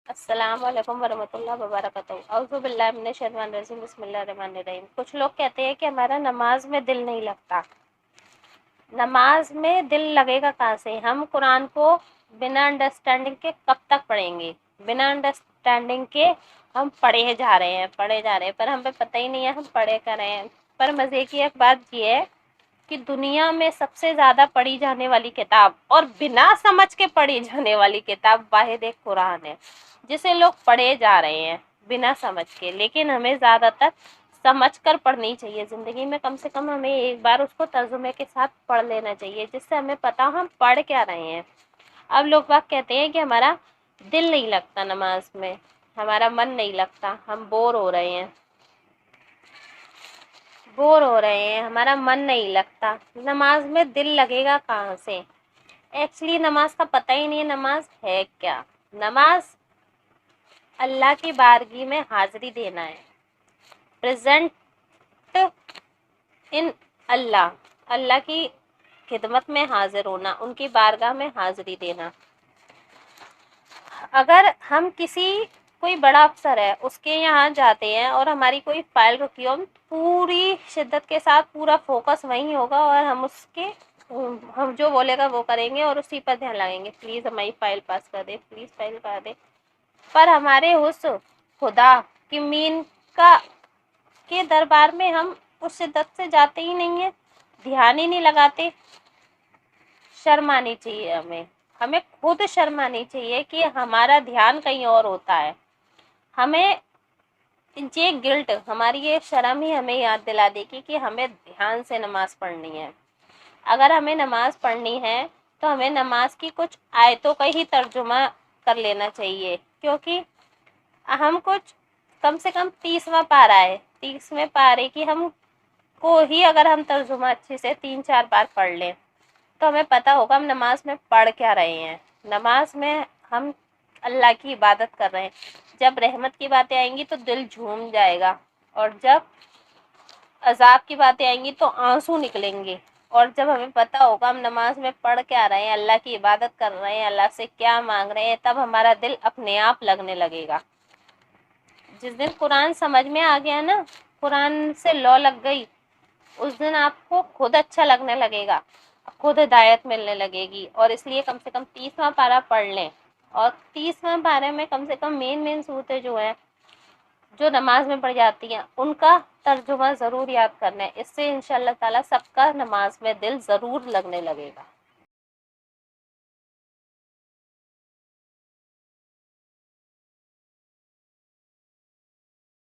अस्सलाम वालेकुम वरहमतुल्लाहि वबरकातुहू। औज़ु बिल्लाहि मिनश शैतानिर रजीम, बिस्मिल्लाहिर रहमानिर रहीम। कुछ लोग कहते हैं कि हमारा नमाज में दिल नहीं लगता। नमाज में दिल लगेगा कहाँ से? हम कुरान को बिना अंडरस्टैंडिंग के कब तक पढ़ेंगे? बिना अंडरस्टैंडिंग के हम पढ़े जा रहे हैं, पर हमें पता ही नहीं है हम पढ़े कर रहे हैं। पर मज़े की एक बात ये है कि दुनिया में सबसे ज़्यादा पढ़ी जाने वाली किताब और बिना समझ के पढ़ी जाने वाली किताब वाहिद एक कुरान है, जिसे लोग पढ़े जा रहे हैं बिना समझ के। लेकिन हमें ज़्यादातर समझ कर पढ़नी चाहिए। ज़िंदगी में कम से कम हमें एक बार उसको तर्जुमे के साथ पढ़ लेना चाहिए, जिससे हमें पता हम पढ़ क्या रहे हैं। अब लोग बाग कहते हैं कि हमारा दिल नहीं लगता नमाज में, हमारा मन नहीं लगता, हम बोर हो रहे हैं, हमारा मन नहीं लगता। नमाज में दिल लगेगा कहाँ से? एक्चुअली नमाज का पता ही नहीं है नमाज है क्या। नमाज अल्लाह की बारगी में हाजिरी देना है, प्रेजेंट इन अल्लाह, अल्लाह की खिदमत में हाजिर होना, उनकी बारगाह में हाजिरी देना। अगर हम कोई बड़ा अफसर है उसके यहाँ जाते हैं और हमारी कोई फाइल रुकी हो, हम पूरी शिद्दत के साथ पूरा फोकस वहीं होगा और हम जो बोलेगा वो करेंगे और उसी पर ध्यान लगाएंगे, प्लीज़ हमारी फाइल पास कर दे, प्लीज़ फाइल कर दे। पर हमारे उस खुदा की मीन के दरबार में हम उस शिद्दत से जाते ही नहीं है, ध्यान ही नहीं लगाते। शर्म आनी चाहिए हमें खुद शर्म आनी चाहिए कि हमारा ध्यान कहीं और होता है। हमें ये गिल्ट, हमारी ये शर्म ही हमें याद दिला देगी कि हमें ध्यान से नमाज पढ़नी है। अगर हमें नमाज पढ़नी है तो हमें नमाज की कुछ आयतों का ही तर्जुमा कर लेना चाहिए, क्योंकि हम कुछ कम से कम 30वां पारा है, 30वें पारे की हम को ही अगर हम तर्जुमा अच्छे से 3-4 बार पढ़ लें तो हमें पता होगा हम नमाज में पढ़ क्या रहे हैं। नमाज में हम अल्लाह की इबादत कर रहे हैं। जब रहमत की बातें आएंगी तो दिल झूम जाएगा, और जब अजाब की बातें आएंगी तो आंसू निकलेंगे। और जब हमें पता होगा हम नमाज में पढ़ क्या रहे हैं, अल्लाह की इबादत कर रहे हैं, अल्लाह से क्या मांग रहे हैं, तब हमारा दिल अपने आप लगने लगेगा। जिस दिन कुरान समझ में आ गया ना, कुरान से लौ लग गई, उस दिन आपको खुद अच्छा लगने लगेगा, खुद हिदायत मिलने लगेगी। और इसलिए कम से कम 30वां पारा पढ़ लें, और 30वें पारे में कम से कम मेन सूरतें जो हैं जो नमाज में पढ़ जाती हैं उनका तर्जुमा ज़रूर याद करना है। इससे इंशाअल्लाह ताला सबका नमाज में दिल ज़रूर लगने लगेगा।